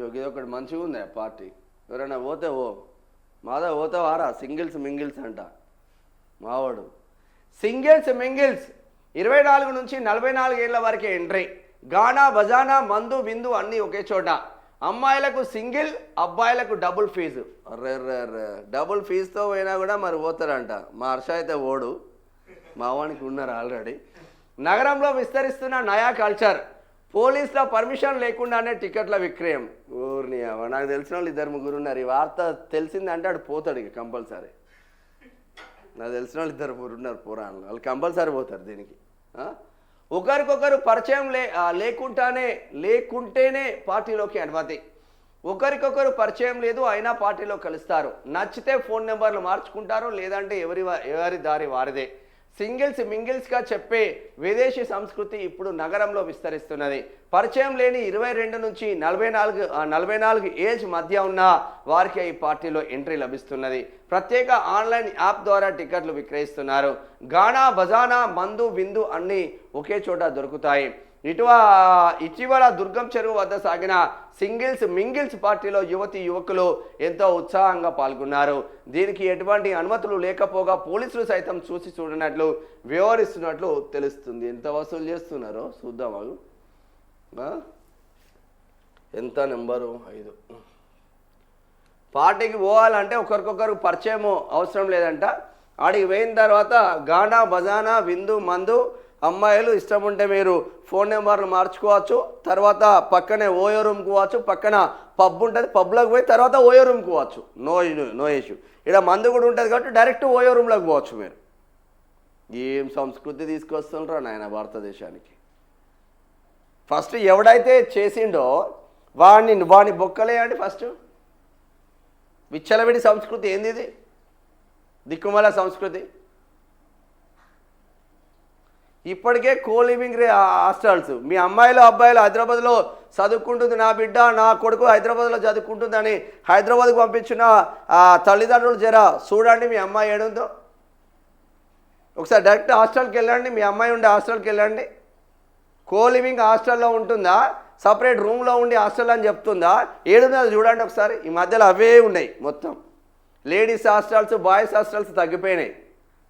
ఇది ఒకటి మంచిగా ఉంది పార్టీ. ఎవరైనా పోతే మాదా పోతావారా సింగిల్స్ మింగిల్స్ అంట మావాడు. సింగిల్స్ మింగిల్స్ 24 నుంచి 44 ఏళ్ల వరకే ఎంట్రీ. గానా బజానా మందు విందు అన్నీ ఒకే చోట. అమ్మాయిలకు సింగిల్, అబ్బాయిలకు డబుల్ ఫీజు. డబుల్ ఫీజుతో పోయినా కూడా మరి పోతారంట. మా హర్ష అయితే ఓడు, మా వానికి ఉన్నారు ఆల్రెడీ. నగరంలో విస్తరిస్తున్న నయా కల్చర్. పోలీసుల పర్మిషన్ లేకుండానే టికెట్ల విక్రయం. ఊరిని నాకు తెలిసిన వాళ్ళు 2-3 ఉన్నారు. ఈ వార్త తెలిసిందంటే ఆడు పోతాడు ఇక కంపల్సరీ. నాకు తెలిసిన వాళ్ళు 2-3 ఉన్నారు పురాణాలు, వాళ్ళు కంపల్సరీ పోతారు దీనికి. ఒకరికొకరు పరిచయం లేకుంటేనే పార్టీలోకి అనుమతి. ఒకరికొకరు పరిచయం లేదు అయినా పార్టీలో కలుస్తారు. నచ్చితే ఫోన్ నెంబర్లు మార్చుకుంటారు, లేదంటే ఎవరి దారి వారిదే. సింగిల్స్ మింగిల్స్గా చెప్పే విదేశీ సంస్కృతి ఇప్పుడు నగరంలో విస్తరిస్తున్నది. పరిచయం లేని 22 నుంచి 44 ఏజ్ మధ్య ఉన్న వారికి ఈ పార్టీలో ఎంట్రీ లభిస్తున్నది. ప్రత్యేక ఆన్లైన్ యాప్ ద్వారా టికెట్లు విక్రయిస్తున్నారు. గానా బజానా మందు విందు అన్నీ ఒకే చోట దొరుకుతాయి. ఇటీవల దుర్గం చెరువు వద్ద సాగిన సింగిల్స్ మింగిల్స్ పార్టీలో యువకులు ఎంతో ఉత్సాహంగా పాల్గొన్నారు. దీనికి ఎటువంటి అనుమతులు లేకపోగా పోలీసులు సైతం చూసి చూడనట్లు వ్యవహరిస్తున్నట్లు తెలుస్తుంది. ఎంత వసూలు చేస్తున్నారో చూద్దాం. ఎంత నెంబరు 5. పార్టీకి పోవాలంటే ఒకరికొకరు పరిచయం అవసరం లేదంట. ఆడికి పోయిన తర్వాత గానా బజానా విందు మందు, అమ్మాయిలు ఇష్టం ఉంటే మీరు ఫోన్ నెంబర్లు మార్చుకోవచ్చు. తర్వాత పక్కనే ఓయో రూమ్కి పోవచ్చు. పక్కన పబ్ ఉంటుంది, పబ్లోకి పోయి తర్వాత ఓయో రూమ్కి పోవచ్చు. No issue. ఇక్కడ మందు కూడా ఉంటుంది కాబట్టి డైరెక్ట్ ఓయో రూమ్లోకి పోవచ్చు మీరు. ఏం సంస్కృతి తీసుకొస్తుండ్రా నాయన భారతదేశానికి. ఫస్ట్ ఎవడైతే చేసిండో వాడిని బొక్కలేయండి. ఫస్ట్ విచ్చలవిడి సంస్కృతి ఏంది ఇది? దిక్కుమల సంస్కృతి. ఇప్పటికే కోలివింగ్ హాస్టల్స్. మీ అమ్మాయిలు అబ్బాయిలు హైదరాబాద్లో చదువుకుంటుంది, నా బిడ్డ నా కొడుకు హైదరాబాద్లో చదువుకుంటుందని హైదరాబాద్కు పంపించిన తల్లిదండ్రులు జరా చూడండి మీ అమ్మాయి ఏడుందో. ఒకసారి డైరెక్ట్ హాస్టల్కి వెళ్ళండి, మీ అమ్మాయి ఉండే హాస్టల్కి వెళ్ళండి. కోలివింగ్ హాస్టల్లో ఉంటుందా, సపరేట్ రూమ్లో ఉండి హాస్టల్ అని చెప్తుందా, ఏడుందో చూడండి ఒకసారి. ఈ మధ్యలో అవే ఉన్నాయి మొత్తం. లేడీస్ హాస్టల్స్ బాయ్స్ హాస్టల్స్ తగ్గిపోయినాయి.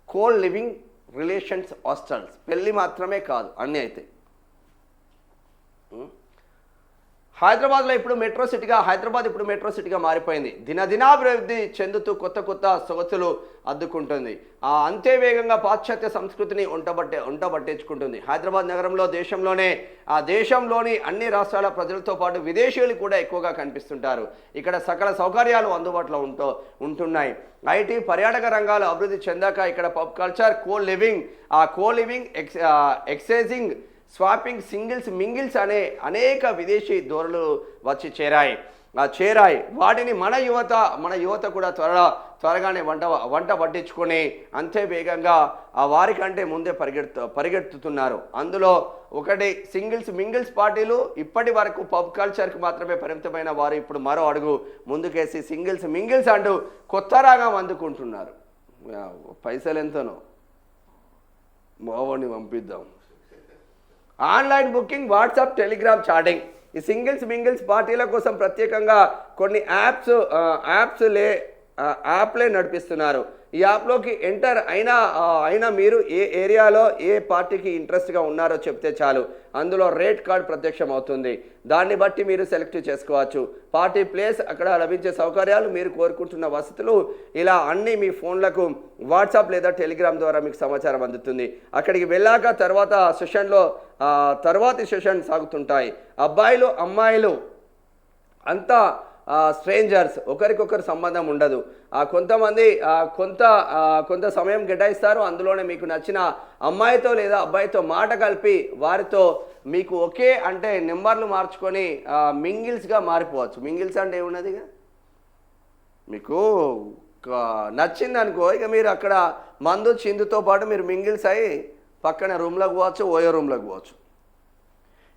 Co living relations hostels. పెళ్ళి మాత్రమే కాదు, అన్నీ అయితే. హైదరాబాద్ ఇప్పుడు మెట్రో సిటీగా మారిపోయింది. దినాభివృద్ధి చెందుతూ కొత్త సొగసులు అద్దుకుంటుంది. అంతే వేగంగా పాశ్చాత్య సంస్కృతిని ఒంటబట్టించుకుంటుంది. హైదరాబాద్ నగరంలో దేశంలోని అన్ని రాష్ట్రాల ప్రజలతో పాటు విదేశీయులు కూడా ఎక్కువగా కనిపిస్తుంటారు. ఇక్కడ సకల సౌకర్యాలు అందుబాటులో ఉంటున్నాయి. ఐటీ పర్యాటక రంగాలు అభివృద్ధి చెందాక ఇక్కడ pub culture, coliving excising, swapping, singles mingles అనే అనేక విదేశీ ధోరణులు వచ్చి చేరాయి. వాటిని మన యువత కూడా త్వరగానే వంట పట్టించుకొని అంతే వేగంగా వారికంటే ముందే పరిగెత్తుతున్నారు. అందులో ఒకటి సింగిల్స్ మింగిల్స్ పార్టీలు. ఇప్పటి వరకు పబ్ కల్చర్కి మాత్రమే పరిమితమైన వారు ఇప్పుడు మరో అడుగు ముందుకేసి సింగిల్స్ మింగిల్స్ అంటూ కొత్త రాగం అందుకుంటున్నారు. పైసలు ఎంతనో మావోని పంపిద్దాం. Online booking, WhatsApp, Telegram chatting. ఈ సింగిల్స్ మింగిల్స్ పార్టీల కోసం ప్రత్యేకంగా కొన్ని యాప్లే నడిపిస్తున్నారు. ఈ యాప్లోకి ఎంటర్ అయినా మీరు ఏ ఏరియాలో ఏ పార్టీకి ఇంట్రెస్ట్గా ఉన్నారో చెప్తే చాలు, అందులో రేట్ కార్డ్ ప్రత్యక్షం అవుతుంది. దాన్ని బట్టి మీరు సెలెక్ట్ చేసుకోవచ్చు. పార్టీ ప్లేస్, అక్కడ లభించే సౌకర్యాలు, మీరు కోరుకుంటున్న వసతులు, ఇలా అన్నీ మీ ఫోన్లకు వాట్సాప్ లేదా టెలిగ్రామ్ ద్వారా మీకు సమాచారం అందుతుంది. అక్కడికి వెళ్ళాక తర్వాతి సెషన్ సాగుతుంటాయి. అబ్బాయిలు అమ్మాయిలు అంతా స్ట్రేంజర్స్, ఒకరికొకరు సంబంధం ఉండదు. కొంతమంది కొంత సమయం కేటాయిస్తారు. అందులోనే మీకు నచ్చిన అమ్మాయితో లేదా అబ్బాయితో మాట కలిపి వారితో మీకు ఒకే అంటే నెంబర్లు మార్చుకొని మింగిల్స్గా మారిపోవచ్చు. మింగిల్స్ అంటే ఏమున్నదిగా, మీకు నచ్చింది అనుకో, ఇక మీరు అక్కడ మందు చిందుతో పాటు మీరు మింగిల్స్ అయ్యి పక్కన రూమ్లోకి పోవచ్చు, ఓయో రూమ్లోకి పోవచ్చు.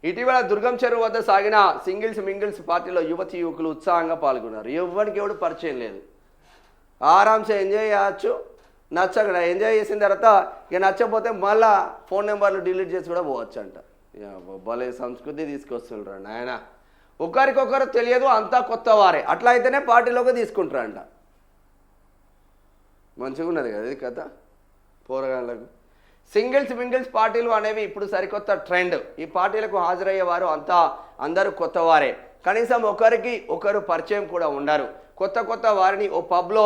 ఇటీవల దుర్గం చెరువు వద్ద సాగిన సింగిల్స్ మింగిల్స్ పార్టీలో యువకులు ఉత్సాహంగా పాల్గొన్నారు. ఎవరు పరిచయం లేదు, ఆరామ్సే ఎంజాయ్ చేయవచ్చు. ఎంజాయ్ చేసిన తర్వాత ఇక నచ్చకపోతే మళ్ళా ఫోన్ నెంబర్లు డిలీట్ చేసి కూడా పోవచ్చు అంట. భలే సంస్కృతి తీసుకొస్తుండ్రా నాయన. ఒకరికొకరు తెలియదు, అంతా కొత్త వారే. అట్లా అయితేనే పార్టీలోకి తీసుకుంటారంట. మంచిగా ఉన్నది కదా ఇది కథ. పోరగాళ్ళకు సింగిల్స్ పార్టీలు అనేవి ఇప్పుడు సరికొత్త ట్రెండ్. ఈ పార్టీలకు హాజరయ్యే వారు అంతా అందరూ కొత్త వారే. కనీసం ఒకరికి ఒకరు పరిచయం కూడా ఉండరు. కొత్త వారిని ఓ పబ్లో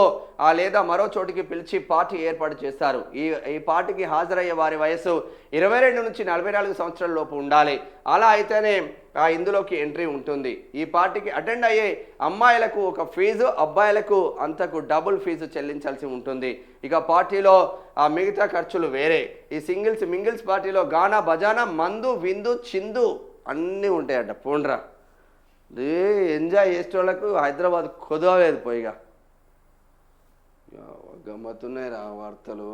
లేదా మరో చోటికి పిలిచి పార్టీ ఏర్పాటు చేస్తారు. ఈ పార్టీకి హాజరయ్యే వారి వయసు 22 నుంచి 44 సంవత్సరాల లోపు ఉండాలి. అలా అయితేనే ఇందులోకి ఎంట్రీ ఉంటుంది. ఈ పార్టీకి అటెండ్ అయ్యే అమ్మాయిలకు ఒక ఫీజు, అబ్బాయిలకు అంతకు డబుల్ ఫీజు చెల్లించాల్సి ఉంటుంది. ఇక పార్టీలో మిగతా ఖర్చులు వేరే. ఈ మింగిల్స్ పార్టీలో గానా బజానా, మందు, విందు, చిందు అన్నీ ఉంటాయట. పోండ్రా ఎంజాయ్ చేసేటోళ్ళకు హైదరాబాద్ కుదవలేదు. పోయిగా గమ్మత్తున్నాయి రా వార్తలు.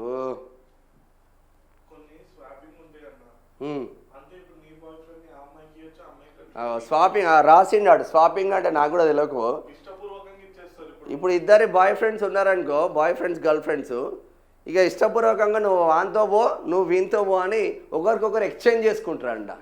స్వాపింగ్ రాసిండాడు. స్వాపింగ్ అంటే నాకు కూడా తెలియకు. ఇప్పుడు ఇద్దరు బాయ్ ఫ్రెండ్స్ ఉన్నారనుకో, బాయ్ ఫ్రెండ్స్ గర్ల్ ఫ్రెండ్స్, ఇక ఇష్టపూర్వకంగా నువ్వు వాంతో పో, నువ్వు వీంతో పో అని ఒకరికొకరు ఎక్స్చేంజ్ చేసుకుంటారంట.